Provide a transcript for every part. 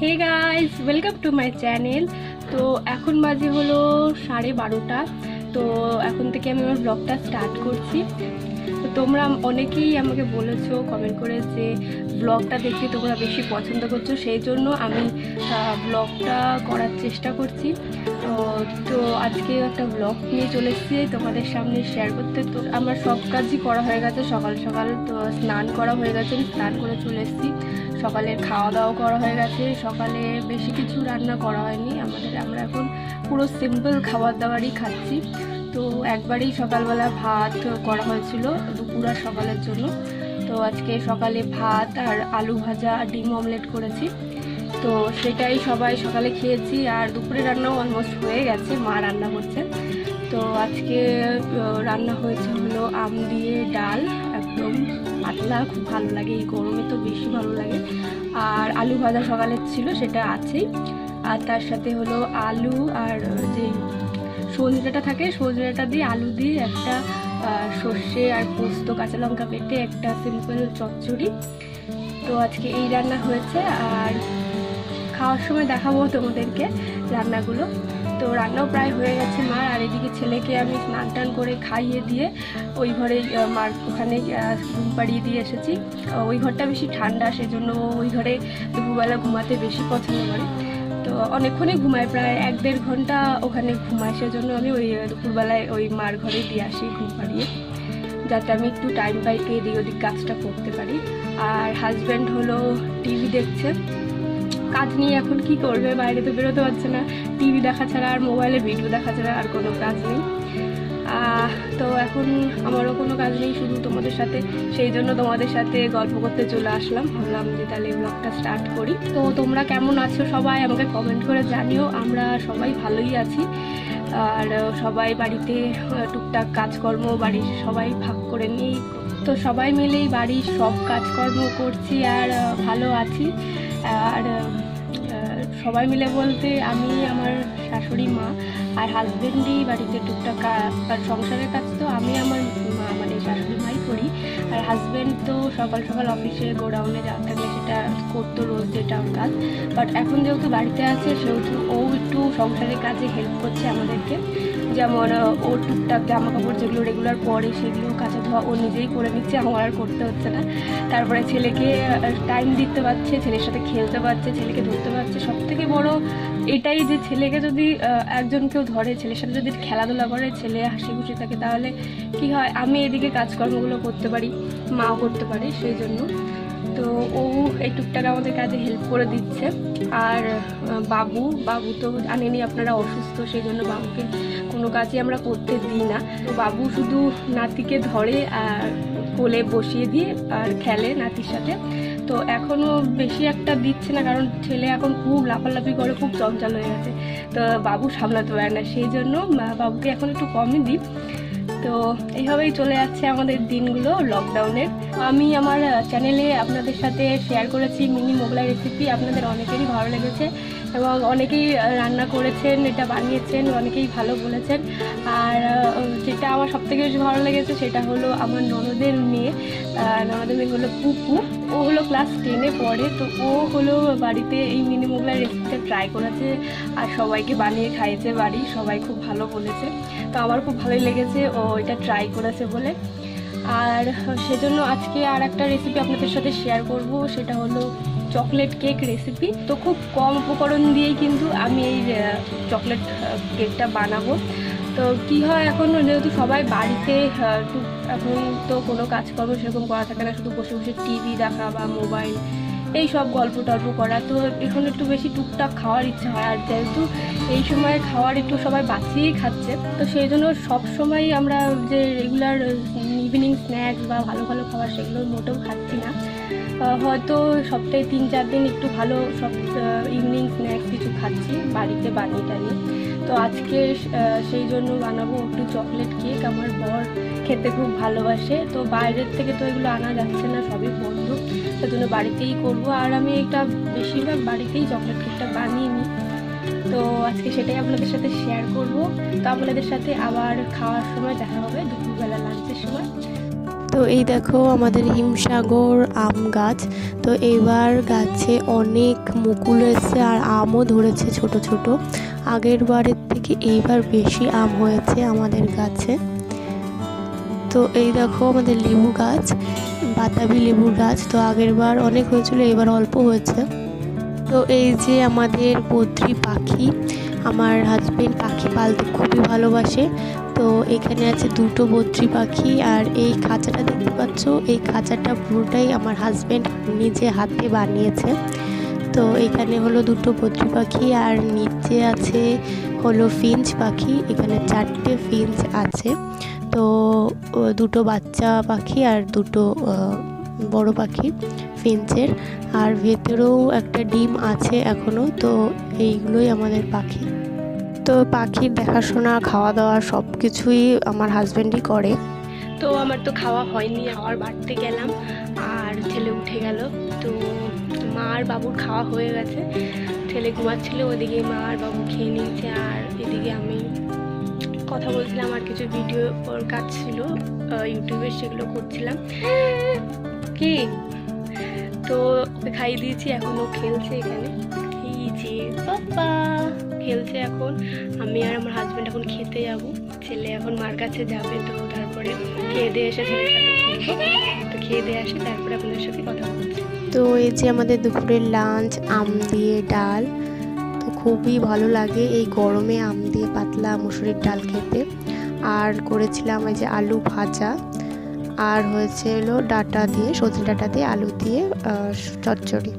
Hey guys, welcome to my channel. তো এখন বাজে হলো 12:30। তো এখন থেকে আমি আমার ব্লগটা স্টার্ট করছি। তো তোমরা অনেকেই আমাকে বলেছো কমেন্ট করে যে ব্লগটা দেখে তোমরা বেশি পছন্দ করছো, সেই জন্য আমি ব্লগটা করার চেষ্টা করছি। তো আজকে একটা ব্লগ নিয়ে চলে এসেছি তোমাদের সামনে শেয়ার করতে। তো আমার সব কাজই করা হয়ে গেছে সকাল সকাল। তো স্নান করা হয়ে গেছে, স্নান করে চলে এসেছি। সকালের খাওয়া দাওয়া করা হয়ে গেছে। সকালে বেশি কিছু রান্না করা হয়নি আমরা এখন পুরো সিম্পল খাবার দাবারই খাচ্ছি। তো একবারেই সকালবেলা ভাত করা হয়েছিল দুপুর আর সকালের জন্য। তো আজকে সকালে ভাত আর আলু ভাজা আর ডিম অমলেট করেছি। তো সেটাই সবাই সকালে খেয়েছি। আর দুপুরে রান্নাও অলমোস্ট হয়ে গেছে, মা রান্না করছেন। তো আজকে রান্না হয়েছে হলো আম দিয়ে ডাল, একদম পাতলা, খুব ভালো লাগে এই গরমে, তো বেশি ভালো লাগে। আর আলু ভাজা সকালের ছিল, সেটা আছেই। আর তার সাথে হলো আলু আর যে সজনেটা থাকে, সজনেটা দিয়ে আলু দিয়ে একটা সর্ষে আর পোস্ত কাঁচা লঙ্কা বেটে একটা সিম্পল চচ্চড়ি। তো আজকে এই রান্না হয়েছে। আর খাওয়ার সময় দেখাবো তোমাদেরকে রান্নাগুলো। তো রান্নাও প্রায় হয়ে গেছে মার। আর এদিকে ছেলেকে আমি স্নান টান করে খাইয়ে দিয়ে ওই ঘরে মার ওখানে ঘুম পাড়িয়ে দিয়ে এসেছি। ওই ঘরটা বেশি ঠান্ডা, সেজন্য ওই ঘরে দুপুরবেলা ঘুমাতে বেশি পছন্দ করে। তো অনেকক্ষণই ঘুমায়, প্রায় 1-1.5 ঘন্টা ওখানে ঘুমায়। সেজন্য আমি ওই দুপুরবেলায় ওই মার ঘরে দিয়ে আসি ঘুম পাড়িয়ে, যাতে আমি একটু টাইম পাই এদিক ওদিক কাজটা করতে পারি। আর হাজব্যান্ড হলো টিভি দেখছে। কাজ নিয়ে এখন কি করবে, বাইরে তো বেরোতে পারছে না। টিভি দেখা ছাড়া আর মোবাইলে ভিডিও দেখা ছাড়া আর কোনো কাজ নেই। তো এখন আমারও কোনো কাজ নেই, শুধু তোমাদের সাথে, সেই জন্য তোমাদের সাথে গল্প করতে চলে আসলাম। ভাবলাম যে তাহলে ব্লগটা স্টার্ট করি। তো তোমরা কেমন আছো সবাই আমাকে কমেন্ট করে জানিও। আমরা সবাই ভালোই আছি। আর সবাই বাড়িতে টুকটাক কাজকর্ম বাড়ির সবাই ভাগ করে নিই। তো সবাই মিলেই বাড়ির সব কাজকর্ম করছি আর ভালো আছি। আর সবাই মিলে বলতে আমি, আমার শাশুড়ি মা আর হাজবেন্ডই বাড়িতে টুকটাক আর সংসারের কাজ তো আমি আমার মা মানে শাশুড়ি মাই করি। আর হাজবেন্ড তো সকাল সকাল অফিসে গোডাউনে যাওয়া থাকলে সেটা করতো রোজ, যেটা কাজ। বাট এখন যেহেতু বাড়িতে আছে সেহেতু ও একটু সংসারের কাজে হেল্প করছে আমাদেরকে। যেমন ও টুকটাক জামা কাপড় যেগুলো রেগুলার পরে সেগুলো কাচা ধোয়া ও নিজেই করে নিচ্ছে, আমার আর করতে হচ্ছে না। তারপরে ছেলেকে টাইম দিতে পারছে, ছেলের সাথে খেলতে পারছে, ছেলেকে ধরতে পারছে। সব থেকে বড় এটাই যে ছেলেকে যদি একজন কেউ ধরে, ছেলের সাথে যদি খেলাধুলা করে, ছেলে হাসি খুশি থাকে, তাহলে কি হয়, আমি এদিকে কাজকর্মগুলো করতে পারি, মাও করতে পারে। সেই জন্য তো ও এই টুকটাক আমাদের কাজে হেল্প করে দিচ্ছে। আর বাবু তো জানেনই আপনারা অসুস্থ, সেই জন্য বাবুকে কোনো কাজই আমরা করতে দিই না। তো বাবু শুধু নাতিকে ধরে আর কোলে বসিয়ে দিয়ে আর খেলে নাতির সাথে। তো এখনও বেশি একটা দিচ্ছে না, কারণ ছেলে এখন খুব লাফালাফি করে, খুব চঞ্চল হয়ে গেছে। তো বাবু সামলাতে পারে না, সেই জন্য বাবুকে এখন একটু কমই দিই। তো এইভাবেই চলে যাচ্ছে আমাদের দিনগুলো লকডাউনের। আমি আমার চ্যানেলে আপনাদের সাথে শেয়ার করেছি মিনি মোগলাই রেসিপি। আপনাদের অনেকেরই ভালো লেগেছে এবং অনেকেই রান্না করেছেন, এটা বানিয়েছেন, অনেকেই ভালো বলেছেন। আর যেটা আমার সবথেকে বেশি ভালো লেগেছে সেটা হলো আমার ননদের মেয়ে হলো পুপু। ও হলো ক্লাস 10-এ পড়ে। তো ও হলো বাড়িতে এই মিনি মোগলাই রেসিপিটা ট্রাই করেছে আর সবাইকে বানিয়ে খাইয়েছে, বাড়ি সবাই খুব ভালো বলেছে। তো আমার খুব ভালোই লেগেছে ও এটা ট্রাই করেছে বলে। আর সেজন্য আজকে আর একটা রেসিপি আপনাদের সাথে শেয়ার করব, সেটা হলো চকলেট কেক রেসিপি। তো খুব কম উপকরণ দিয়েই কিন্তু আমি এই চকলেট কেকটা বানাবো। তো কী হয়, এখন যেহেতু সবাই বাড়িতে, এখন তো কোনো কাজকর্ম সেরকম করা থাকে না, শুধু বসে বসে টিভি দেখা বা মোবাইল, এই সব গল্প টল্প করা। তো এখন একটু বেশি টুকটাক খাওয়ার ইচ্ছা হয়। আর যেহেতু এই সময় খাওয়ার একটু সবাই বাঁচিয়েই খাচ্ছে, তো সেই জন্য সবসময় আমরা যে রেগুলার ইভিনিং স্ন্যাক্স বা ভালো ভালো খাবার সেগুলো মোটেও খাচ্ছি না। হয়তো সপ্তাহে 3-4 দিন একটু ভালো সব ইভিনিং স্ন্যাক্স কিছু খাচ্ছি বাড়িতে বানিয়ে টানিয়ে। তো আজকে সেই জন্য বানাবো একটু চকলেট কেক। আমার বর খেতে খুব ভালোবাসে, তো বাইরের থেকে তো এগুলো আনা যাচ্ছে না, সবই বন্ধ। তার জন্য বাড়িতেই করব। আর আমি এটা বেশিরভাগ বাড়িতেই চকলেট কেকটা বানিয়ে নিই। তো আজকে সেটাই আপনাদের সাথে শেয়ার করব। তো আপনাদের সাথে আবার খাওয়ার সময় দেখা হবে, দুপুরবেলা লাঞ্চের সময়। তো এই দেখো আমাদের হিমসাগর আম গাছ। তো এবার গাছে অনেক মুকুল এসছে আর আমও ধরেছে ছোট ছোট। আগের বারের থেকে এইবার বেশি আম হয়েছে আমাদের গাছে। তো এই দেখো আমাদের লেবু গাছ, বাতাবি লেবুর গাছ। তো আগের বার অনেক হয়েছিল, এবার অল্প হয়েছে। তো এই যে আমাদের বদ্রি পাখি, আমার হাজবেন্ড পাখি পালতে খুবই ভালোবাসে। তো এখানে আছে দুটো বদ্রি পাখি, আর এই খাঁচাটা দেখতে পাচ্ছ, এই খাঁচাটা পুরোটাই আমার হাজবেন্ড নিজে হাতে বানিয়েছে। তো এখানে হলো দুটো বদ্রি পাখি, আর নিচে আছে হলো ফিঞ্চ পাখি। এখানে 4টে ফিঞ্চ আছে। তো দুটো বাচ্চা পাখি আর দুটো বড় পাখি ফিঞ্চের, আর ভেতরেও একটা ডিম আছে এখনো। তো এইগুলোই আমাদের পাখি। তো পাখির দেখাশোনা, খাওয়া দাওয়া সব কিছুই আমার হাজব্যান্ডই করে। তো আমার তো খাওয়া হয়নি, খাওয়ার বাড়তে গেলাম আর ছেলে উঠে গেল। তো মা আর বাবুর খাওয়া হয়ে গেছে, ছেলে ঘুমাচ্ছিল, ওদিকে মা আর বাবু খেয়ে নিয়েছে, আর এদিকে আমি কথা বলছিলাম, আর কিছু ভিডিও ওর কাজ ছিল ইউটিউবে, সেগুলো করছিলাম। কি তো ওকে খাইয়ে দিয়েছি, এখন ও খেলছে এখানে। এই যে বাবা খেলছে এখন। আমি আর আমার হাজব্যান্ড এখন খেতে যাব, ছেলে এখন মার কাছে যাবে। তো তারপরে খেয়ে দিয়ে এসে ছেলের সাথে খেলবো। তো খেয়ে দিয়ে আসি, তারপরে আপনাদের সাথে কথা বলছি। তো এই যে আমাদের দুপুরের লাঞ্চ, আম দিয়ে ডাল। তো খুবই ভালো লাগে এই গরমে আম দিয়ে পাতলা মুসুরির ডাল খেতে। আর করেছিলাম এই যে আলু ভাজা, আর হয়েছে হলো ডাঁটা দিয়ে, সজনে ডাঁটা দিয়ে আলু দিয়ে চচ্চড়ি।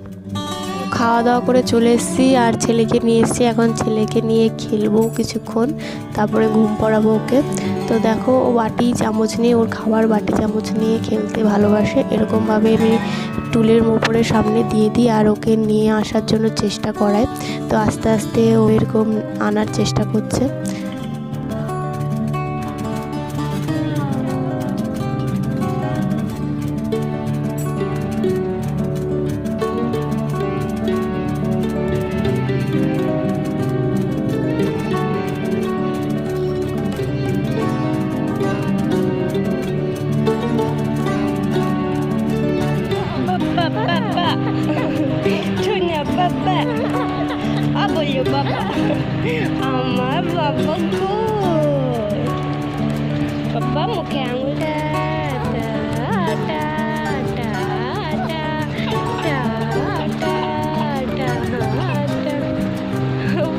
খাওয়া দাওয়া করে চলে এসেছি, আর ছেলেকে নিয়ে এসেছি। এখন ছেলেকে নিয়ে খেলবো কিছুক্ষণ, তারপরে ঘুম পড়াবো ওকে। তো দেখো ও বাটি চামচ নিয়ে, ওর খাবার বাটি চামচ নিয়ে খেলতে ভালোবাসে। এরকমভাবে আমি টুলের উপরে সামনে দিয়ে দিই আর ওকে নিয়ে আসার জন্য চেষ্টা করাই। তো আস্তে আস্তে ও এরকম আনার চেষ্টা করছে। বাবা বলিও বাবা, আমার বাবা গো, বাবা মুখে আঙুলটা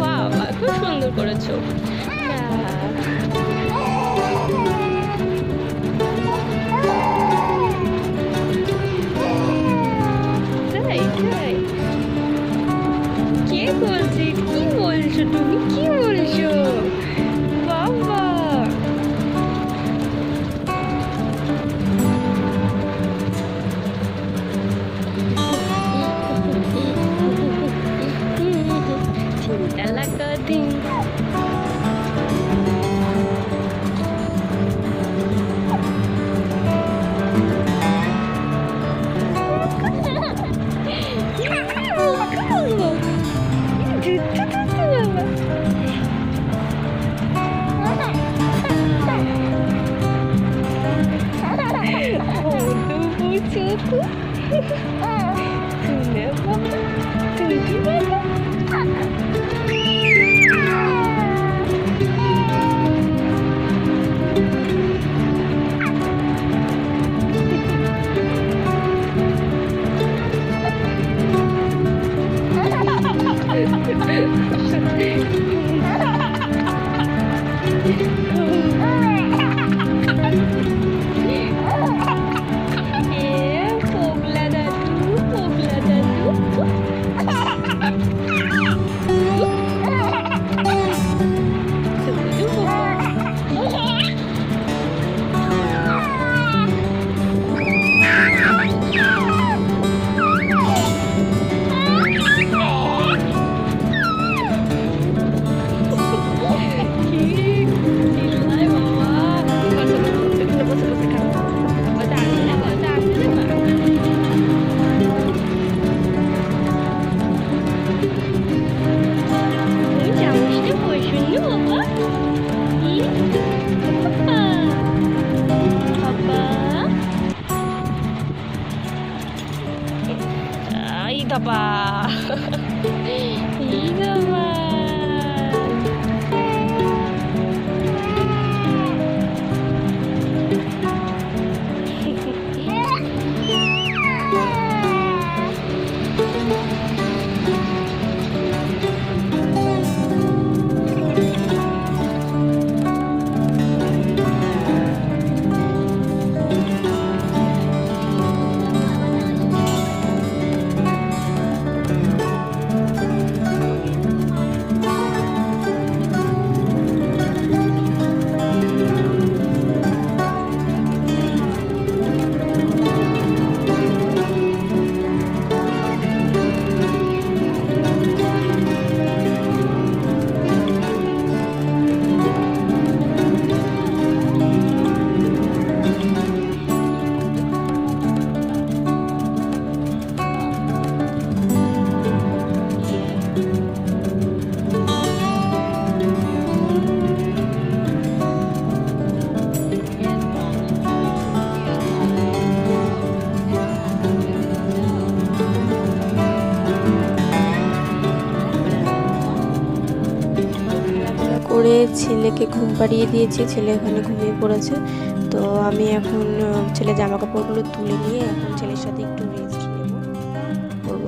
বাবা খুব সুন্দর করেছো। কে বলছি, কি বলছো তুমি, কি বলছো বাবা? চিন্তা লাগা দিন করে ছেলেকে ঘুম পাড়িয়ে দিয়েছি, ছেলে ওখানে ঘুমিয়ে পড়েছে। তো আমি এখন ছেলে জামা কাপড়গুলো তুলে নিয়ে এখন ছেলের সাথে একটু রেস্ট করবো।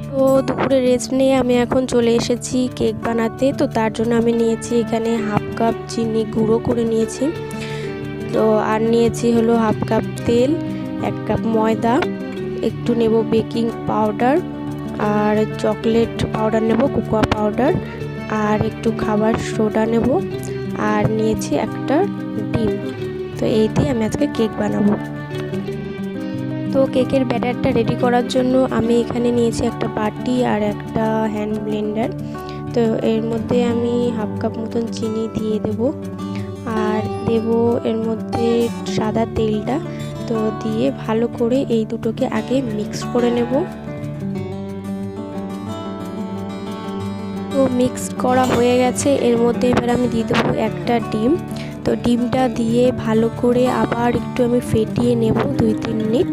তো দুপুরে রেস্ট নিয়ে আমি এখন চলে এসেছি কেক বানাতে। তো তার জন্য আমি নিয়েছি এখানে হাফ কাপ চিনি গুঁড়ো করে নিয়েছি। তো আর নিয়েছি হলো হাফ কাপ তেল, 1 কাপ ময়দা, একটু নেব বেকিং পাউডার, আর চকলেট পাউডার নেব, কোকোয়া পাউডার, আর একটু খাবার সোডা নেব, আর নিয়েছি একটা ডিম। তো এই দিয়ে আমি আজকে কেক বানাবো। তো কেকের ব্যাটারটা রেডি করার জন্য আমি এখানে নিয়েছি একটা বাটি আর একটা হ্যান্ড ব্লেন্ডার। তো এর মধ্যে আমি হাফ কাপ মতন চিনি দিয়ে দেব, আর দেব এর মধ্যে সাদা তেলটা। তো দিয়ে ভালো করে এই দুটোকে আগে মিক্স করে নেব। তো মিক্স করা হয়ে গেছে, এর মধ্যে এবার আমি দিয়ে দেবো একটা ডিম। তো ডিমটা দিয়ে ভালো করে আবার একটু আমি ফেটিয়ে নেব 2-3 মিনিট।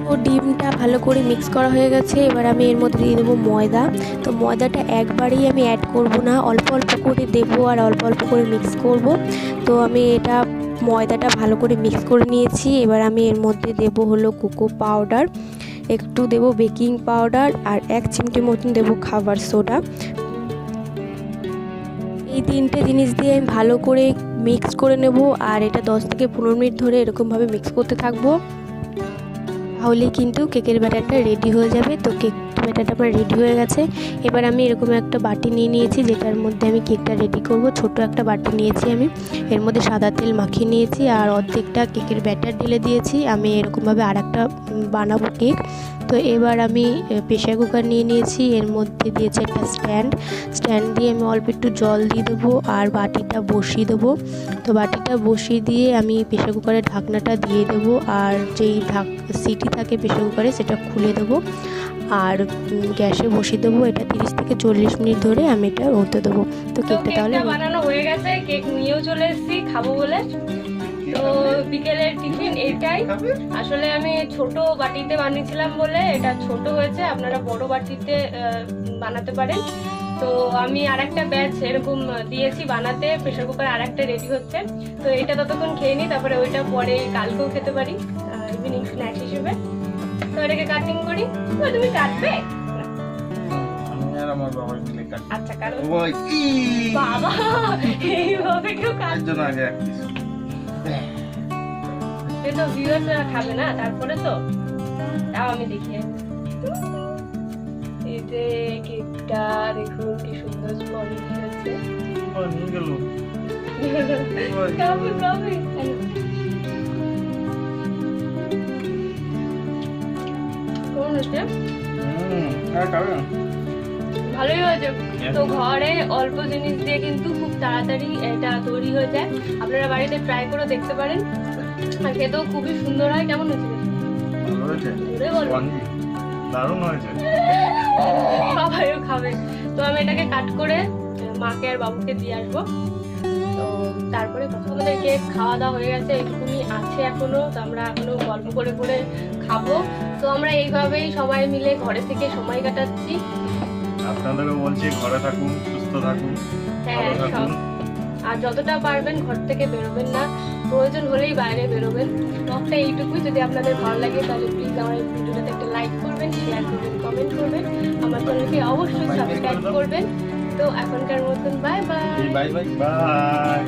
তো ডিমটা ভালো করে মিক্স করা হয়ে গেছে, এবার আমি এর মধ্যে দিয়ে দেবো ময়দা। তো ময়দাটা একবারেই আমি অ্যাড করব না, অল্প অল্প করে দেবো আর অল্প অল্প করে মিক্স করব। তো আমি ময়দাটা ভালো করে মিক্স করে নিয়েছি। এবার আমি এর মধ্যে দেবো হলো কোকো পাউডার, একটু দেবো বেকিং পাউডার, আর 1 চিমটি মতন দেবো খাবার সোডা। এই 3টে জিনিস দিয়ে আমি ভালো করে মিক্স করে নেব, আর এটা 10 থেকে 15 মিনিট ধরে এরকমভাবে মিক্স করতে থাকবো। তাহলেই কিন্তু কেকের ব্যাটারটা রেডি হয়ে যাবে। তো কেক ব্যাটারটা আমার রেডি হয়ে গেছে। এবার আমি এরকম একটা বাটি নিয়ে নিয়েছি, যেটার মধ্যে আমি কেকটা রেডি করব। ছোট একটা বাটি নিয়েছি আমি, এর মধ্যে সাদা তেল মাখিয়ে নিয়েছি আর অর্ধেকটা কেকের ব্যাটার ঢেলে দিয়েছি। আমি এরকমভাবে আরেকটা বানাবো কেক। তো এবার আমি প্রেসার কুকার নিয়ে নিয়েছি, এর মধ্যে দিয়েছি একটা স্ট্যান্ড দিয়ে আমি অল্প একটু জল দিয়ে দেবো আর বাটিটা বসিয়ে দেবো। তো বাটিটা বসিয়ে দিয়ে আমি প্রেসার কুকারের ঢাকনাটা দিয়ে দেবো, আর যেই সিটি থাকে প্রেসার কুকারে সেটা খুলে দেবো আর গ্যাসে বসিয়ে দেবো। এটা 30 থেকে 40 মিনিট ধরে আমি এটা হতে দেবো। তো কেকটা তাহলে বানানো হয়ে গেছে, কেক নিয়েও চলে এসেছি খাবো বলে। তো বিকেলের টিফিন এটাই। আসলে আমি ছোট বাটিতে বানিয়েছিলাম বলে এটা ছোট হয়েছে, আপনারা বড় বাটিতে বানাতে পারেন। তো আমি আরেকটা ব্যাচ এরকম দিয়েছি বানাতে, প্রেসার কুকার আরেকটা রেডি হচ্ছে। তো এটা ততক্ষণ খেয়ে নিই, তারপরে ওইটা পরে কালকেও খেতে পারি ইভিনিং স্ন্যাক্স হিসেবে। তো এটাকে কাটিং করি। তো তুমি কাটবে? আচ্ছা কাটো। বাবা এইভাবে কেউ কাটবে না, তো ভিউয়ার্সরা খাবে না, তারপরে তো তাও আমি দেখি। এই যে কেকটা দেখুন কি সুন্দর স্পঞ্জি আছে। খাবে খাবে কোন হচ্ছে? ভালোই হয়েছে। তো ঘরে অল্প জিনিস দিয়ে কিন্তু খুব তাড়াতাড়ি এটা তৈরি হয়ে যায়। আপনারা বাড়িতে ট্রাই করে দেখতে পারেন, আর খেতেও খুবই সুন্দর হয়। কেমন হয়েছে? দারুণ হয়েছে, সবাইও খাবে। তো আমি এটাকে কাট করে মাকে আর বাবুকে দিয়ে আসবো। তো তারপরে আমাদের কেক খাওয়া দাওয়া হয়ে গেছে, এইটুকুনি আছে এখনো। তো আমরা এখনো গল্প করে করে খাবো। তো আমরা এইভাবেই সবাই মিলে ঘরে থেকে সময় কাটাচ্ছি। আপনাদেরও বলছি ঘরে থাকুন, সুস্থ থাকুন, হ্যাঁ, আর যতটা পারবেন ঘর থেকে বেরোবেন না, প্রয়োজন হলেই বাইরে বেরোবেন। ব্লগটা এইটুকুই। যদি আপনাদের ভালো লাগে তাহলে প্লিজ আমার এই ভিডিওটাতে একটা লাইক করবেন, শেয়ার করবেন, কমেন্ট করবেন, আমার চ্যানেলকে অবশ্যই সাবস্ক্রাইব করবেন। তো এখনকার মতন বাই বাই।